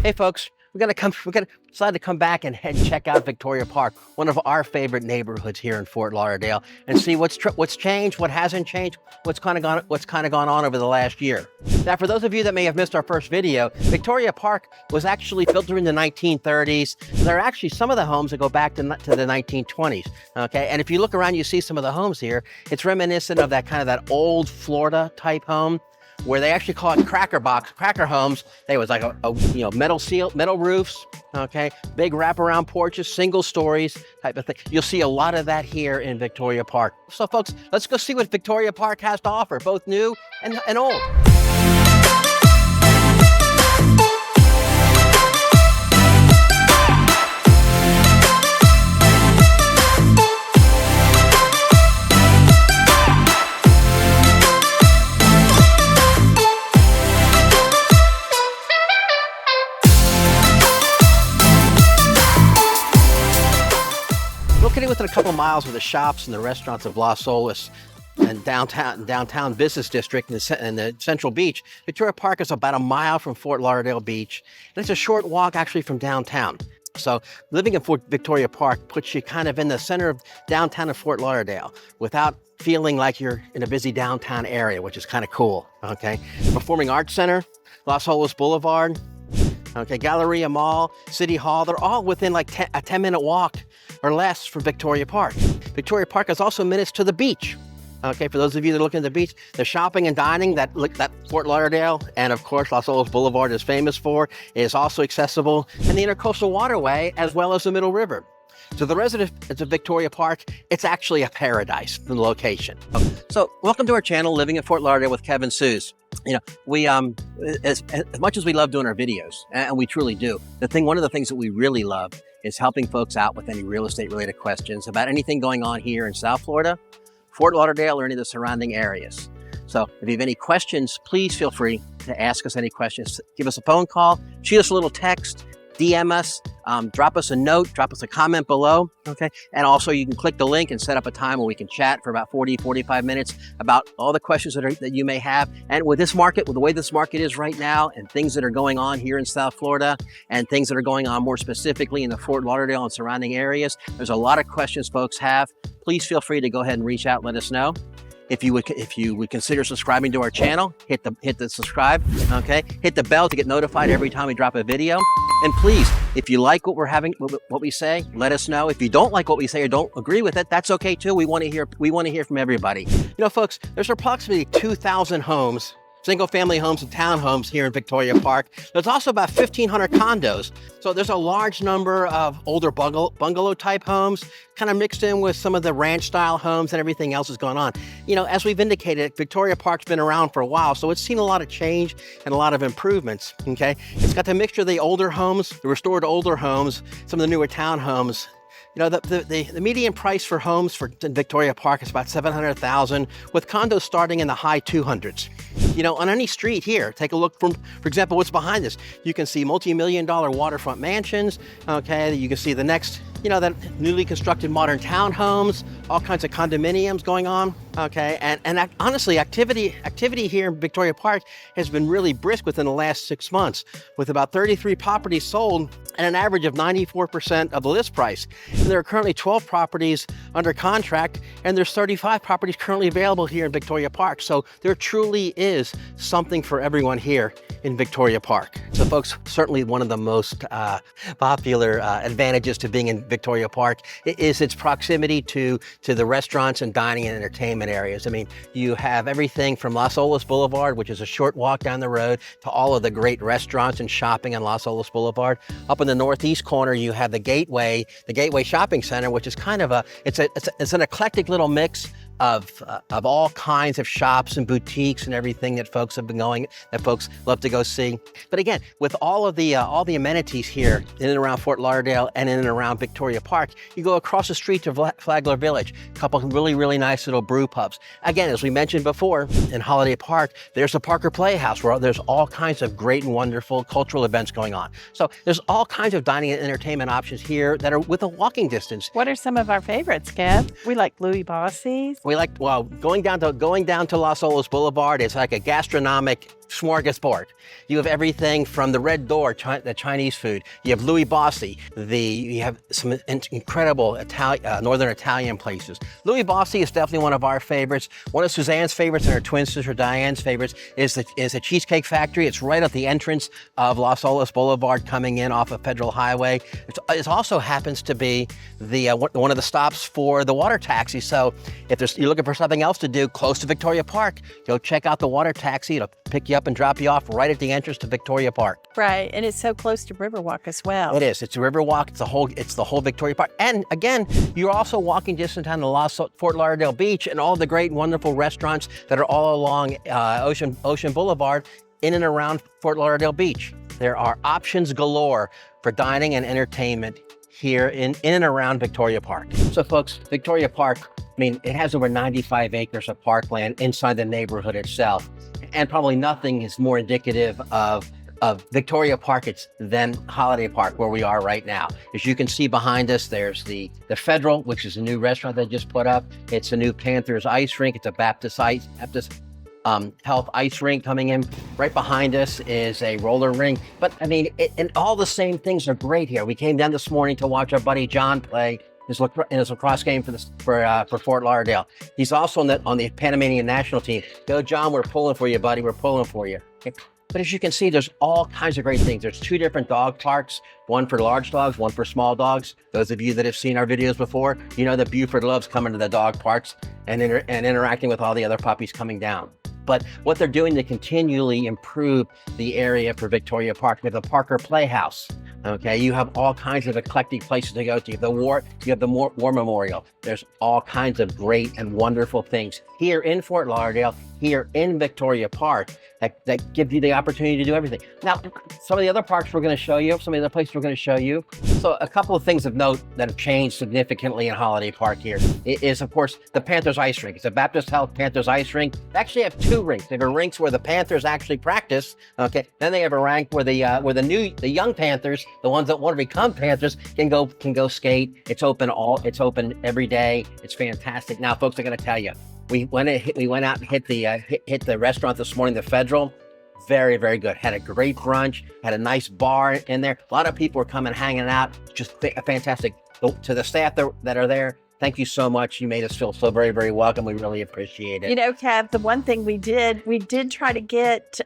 Hey folks, we're gonna decide to come back and check out Victoria Park, one of our favorite neighborhoods here in Fort Lauderdale, and see what's changed, what hasn't changed, what's kind of gone on over the last year. Now, for those of you that may have missed our first video, Victoria Park was actually built during the 1930s. There are actually some of the homes that go back to the 1920s. Okay, and if you look around, you see some of the homes here. It's reminiscent of that old Florida type home, where they actually call it cracker homes. They was like a metal roofs, okay, big wraparound porches, single stories type of thing. You'll see a lot of that here in Victoria Park. So folks, let's go see what Victoria Park has to offer, both new and old. Located within a couple miles of the shops and the restaurants of Las Olas and downtown business district and the Central Beach, Victoria Park is about a mile from Fort Lauderdale Beach, and it's a short walk actually from downtown. So living in Victoria Park puts you kind of in the center of downtown of Fort Lauderdale without feeling like you're in a busy downtown area, which is kind of cool, okay? Performing Arts Center, Las Olas Boulevard, okay, Galleria Mall, City Hall, they're all within like a 10-minute walk or less from Victoria Park. Victoria Park is also minutes to the beach. Okay, for those of you that are looking at the beach, the shopping and dining that Fort Lauderdale and of course Las Olas Boulevard is famous for is also accessible, and the Intercoastal Waterway as well as the Middle River. So the residents of Victoria Park, it's actually a paradise, the location. So welcome to our channel, Living in Fort Lauderdale with Kevin Sues. You know, we, as much as we love doing our videos, and we truly do, one of the things that we really love is helping folks out with any real estate related questions about anything going on here in South Florida, Fort Lauderdale, or any of the surrounding areas. So if you have any questions, please feel free to ask us any questions. Give us a phone call, shoot us a little text, DM us, drop us a note, drop us a comment below, okay? And also you can click the link and set up a time where we can chat for about 45 minutes about all the questions that you may have. And with this market, with the way this market is right now and things that are going on here in South Florida and things that are going on more specifically in the Fort Lauderdale and surrounding areas, there's a lot of questions folks have. Please feel free to go ahead and reach out and let us know. If you would consider subscribing to our channel, hit the subscribe, okay? Hit the bell to get notified every time we drop a video. And please, if you like what we say, let us know. If you don't like what we say or don't agree with it, that's okay too. We want to hear from everybody. You know, folks, there's approximately 2,000 homes, single-family homes and townhomes here in Victoria Park. There's also about 1,500 condos. So there's a large number of older bungalow-type homes, kind of mixed in with some of the ranch-style homes and everything else is going on. You know, as we've indicated, Victoria Park's been around for a while, so it's seen a lot of change and a lot of improvements, okay? It's got the mixture of the older homes, the restored older homes, some of the newer townhomes. You know, the median price for homes in Victoria Park is about $700,000, with condos starting in the high 200s. You know, on any street here, take a look for example, what's behind this. You can see multi-million-dollar waterfront mansions, okay? You can see the next, you know, that newly constructed modern townhomes, all kinds of condominiums going on, okay? And honestly, activity here in Victoria Park has been really brisk within the last 6 months, with about 33 properties sold at an average of 94% of the list price. And there are currently 12 properties under contract, and there's 35 properties currently available here in Victoria Park. So there truly is something for everyone here in Victoria Park. So folks, certainly one of the most popular advantages to being in Victoria Park is its proximity to the restaurants and dining and entertainment areas. I mean, you have everything from Las Olas Boulevard, which is a short walk down the road, to all of the great restaurants and shopping on Las Olas Boulevard. Up in the northeast corner, you have the Gateway Shopping Center, which is kind of it's an eclectic little mix of all kinds of shops and boutiques and everything that folks love to go see. But again, with all the amenities here in and around Fort Lauderdale and in and around Victoria Park, you go across the street to Flagler Village, a couple of really nice little brew pubs. Again, as we mentioned before, in Holiday Park, there's the Parker Playhouse, where there's all kinds of great and wonderful cultural events going on. So there's all kinds of dining and entertainment options here that are with a walking distance. What are some of our favorites, Kev? We like Louis Bossi's. We like, well, going down to Las Olas Boulevard, it's like a gastronomic smorgasbord. You have everything from the Red Door, the Chinese food. You have Louis Bossi. You have some incredible Northern Italian places. Louis Bossi is definitely one of our favorites. One of Suzanne's favorites and her twin sister Diane's favorites is the Cheesecake Factory. It's right at the entrance of Los Olas Boulevard coming in off of Federal Highway. It also happens to be one of the stops for the water taxi. So if you're looking for something else to do close to Victoria Park, go check out the water taxi. It'll pick you up and drop you off right at the entrance to Victoria Park. Right, and it's so close to Riverwalk as well. It is. It's a Riverwalk. It's the whole Victoria Park. And again, you're also walking distance down to Fort Lauderdale Beach and all the great, wonderful restaurants that are all along Ocean Boulevard in and around Fort Lauderdale Beach. There are options galore for dining and entertainment here in and around Victoria Park. So folks, Victoria Park, I mean, it has over 95 acres of parkland inside the neighborhood itself. And probably nothing is more indicative of Victoria Park than Holiday Park, where we are right now. As you can see behind us, there's the Federal, which is a new restaurant they just put up. It's a new Panthers ice rink. It's a Baptist Health ice rink coming in. Right behind us is a roller rink. But I mean, and all the same things are great here. We came down this morning to watch our buddy John play his lacrosse game for Fort Lauderdale. He's also on the Panamanian national team. Go, John, we're pulling for you, buddy. We're pulling for you. Okay. But as you can see, there's all kinds of great things. There's 2 different dog parks, one for large dogs, one for small dogs. Those of you that have seen our videos before, you know that Buford loves coming to the dog parks and interacting with all the other puppies coming down. But what they're doing to continually improve the area for Victoria Park, we have the Parker Playhouse. Okay, you have all kinds of eclectic places to go to. You have the War Memorial. There's all kinds of great and wonderful things here in Fort Lauderdale, here in Victoria Park, that give you the opportunity to do everything. Now, some of the other parks we're going to show you, some of the other places we're going to show you. So a couple of things of note that have changed significantly in Holiday Park here is, of course, the Panthers ice rink. It's a Baptist Health Panthers ice rink. They actually have 2 rinks. They have a rink where the Panthers actually practice. Okay, then they have a rink where the young Panthers, the ones that want to become Panthers, can go skate. It's open every day. It's fantastic. Now, folks, I got to tell you, we went out and hit the restaurant this morning, the Federal. Very, very good. Had a great brunch. Had a nice bar in there. A lot of people were coming, hanging out. Just fantastic. To the staff that are there, thank you so much. You made us feel so very, very welcome. We really appreciate it. You know, Kev, the one thing we did try to get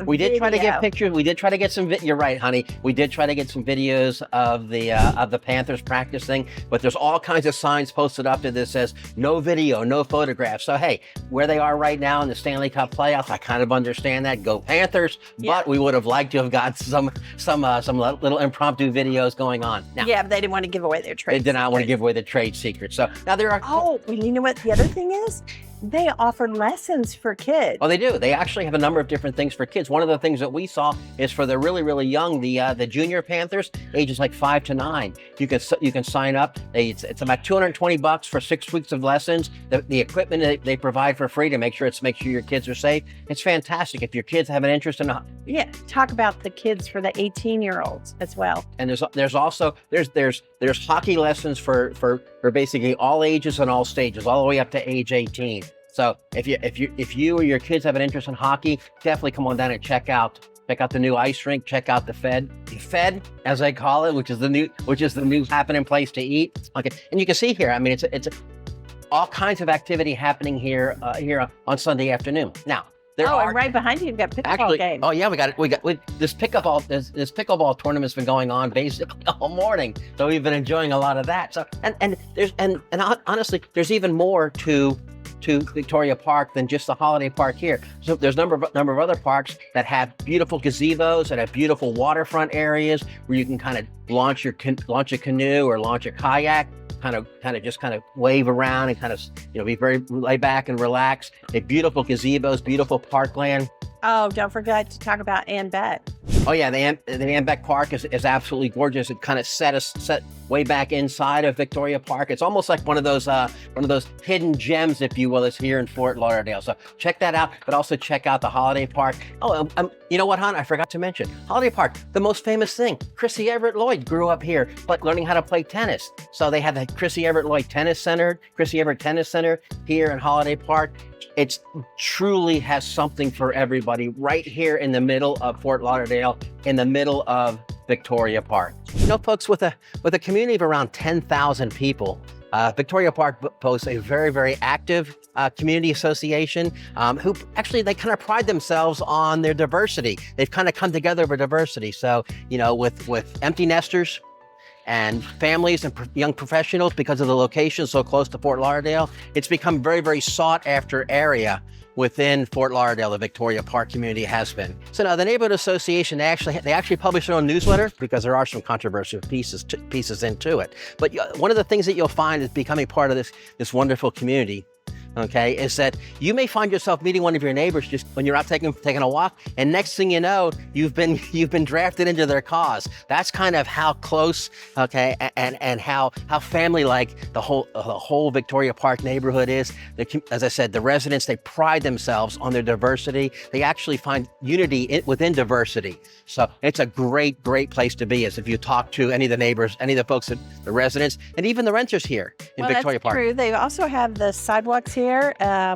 we did try to get pictures. We did try to get some. You're right, honey. We did try to get some videos of the Panthers practicing, but there's all kinds of signs posted up that says no video, no photographs. So hey, where they are right now in the Stanley Cup playoffs, I kind of understand that. Go Panthers! Yeah. But we would have liked to have got some little impromptu videos going on. Now, yeah, but they didn't want to give away their trade. They did not want to give away the trade secrets. So now there are. Oh, you know what the other thing is? They offer lessons for kids. Oh, they do. They actually have a number of different things for kids. One of the things that we saw is for the really, really young, the junior Panthers, ages like 5 to 9. You can sign up. It's about $220 for 6 weeks of lessons. The equipment they provide for free to make sure your kids are safe. It's fantastic. If your kids have an interest in talk about the kids for the 18-year-olds as well. And there's also hockey lessons for basically all ages and all stages, all the way up to age 18. So if you or your kids have an interest in hockey, definitely come on down and check out the new ice rink. Check out the Fed, as I call it, which is the new happening place to eat. Okay, and you can see here. I mean, it's all kinds of activity happening here on Sunday afternoon. Now. And right behind you, you've got pickleball game. Oh yeah, we got this pickleball tournament's been going on basically all morning. So we've been enjoying a lot of that. So and honestly, there's even more to Victoria Park than just the Holiday Park here. So there's a number of other parks that have beautiful gazebos, that have beautiful waterfront areas where you can kind of launch a canoe or launch a kayak. Kind of wave around and kind of, be very laid back and relaxed. They have beautiful gazebos, beautiful parkland. Oh, don't forget to talk about Ann Bet. Oh yeah, the Ambeck Park is absolutely gorgeous. It kind of set way back inside of Victoria Park. It's almost like one of those hidden gems, if you will, is here in Fort Lauderdale. So check that out, but also check out the Holiday Park. Oh, you know what, hon? I forgot to mention Holiday Park. The most famous thing: Chrissy Everett Lloyd grew up here, but learning how to play tennis. So they have the Chrissy Everett Lloyd Tennis Center, Chrissy Everett Tennis Center here in Holiday Park. It truly has something for everybody right here in the middle of Fort Lauderdale, in the middle of Victoria Park. You know, folks, with a community of around 10,000 people, Victoria Park boasts a very, very active community association who actually, they kind of pride themselves on their diversity. They've kind of come together for diversity. So, you know, with empty nesters and families and young professionals, because of the location so close to Fort Lauderdale, it's become very, very sought after area within Fort Lauderdale. The Victoria Park community has been. So now the Neighborhood Association, they actually publish their own newsletter, because there are some controversial pieces into it. But one of the things that you'll find is becoming part of this wonderful community, okay, is that you may find yourself meeting one of your neighbors just when you're out taking a walk, and next thing you know, you've been drafted into their cause. That's kind of how close, okay, and how family-like the whole Victoria Park neighborhood is. As I said, the residents, they pride themselves on their diversity. They actually find unity within diversity. So it's a great place to be, as if you talk to any of the neighbors, any of the folks, the residents, and even the renters here in Victoria Park. That's true. They also have the sidewalks here.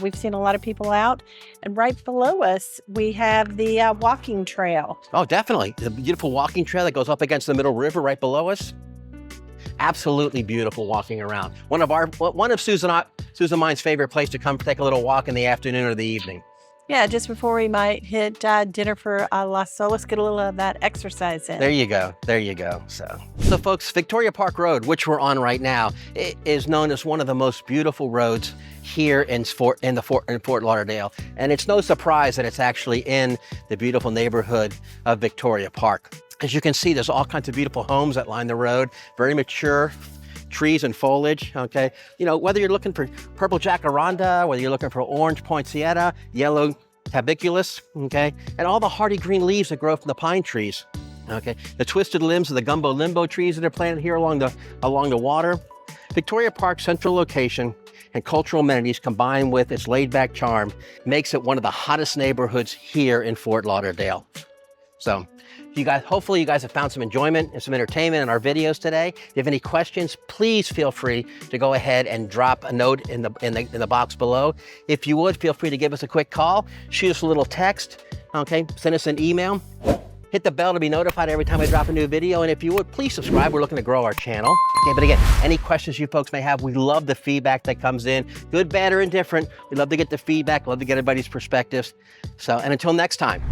We've seen a lot of people out, and right below us we have the walking trail. Oh, definitely. The beautiful walking trail that goes up against the Middle River right below us. Absolutely beautiful walking around. One of Susan Mine's favorite place to come take a little walk in the afternoon or the evening. Yeah, just before we might hit dinner for Las Solas, get a little of that exercise in. There you go. So folks, Victoria Park Road, which we're on right now, it is known as one of the most beautiful roads here in Fort Lauderdale. And it's no surprise that it's actually in the beautiful neighborhood of Victoria Park. As you can see, there's all kinds of beautiful homes that line the road, very mature trees and foliage, okay? You know, whether you're looking for purple jacaranda, whether you're looking for orange poinsettia, yellow tabiculus, okay? And all the hardy green leaves that grow from the pine trees, okay? The twisted limbs of the gumbo limbo trees that are planted here along the water. Victoria Park's central location and cultural amenities, combined with its laid-back charm, makes it one of the hottest neighborhoods here in Fort Lauderdale. So, hopefully you guys have found some enjoyment and some entertainment in our videos today. If you have any questions, please feel free to go ahead and drop a note in the box below. If you would, feel free to give us a quick call, shoot us a little text, okay, send us an email. Hit the bell to be notified every time I drop a new video. And if you would, please subscribe. We're looking to grow our channel. Okay, but again, any questions you folks may have, we love the feedback that comes in, good, bad, or indifferent. We love to get the feedback, love to get everybody's perspectives. So, and until next time.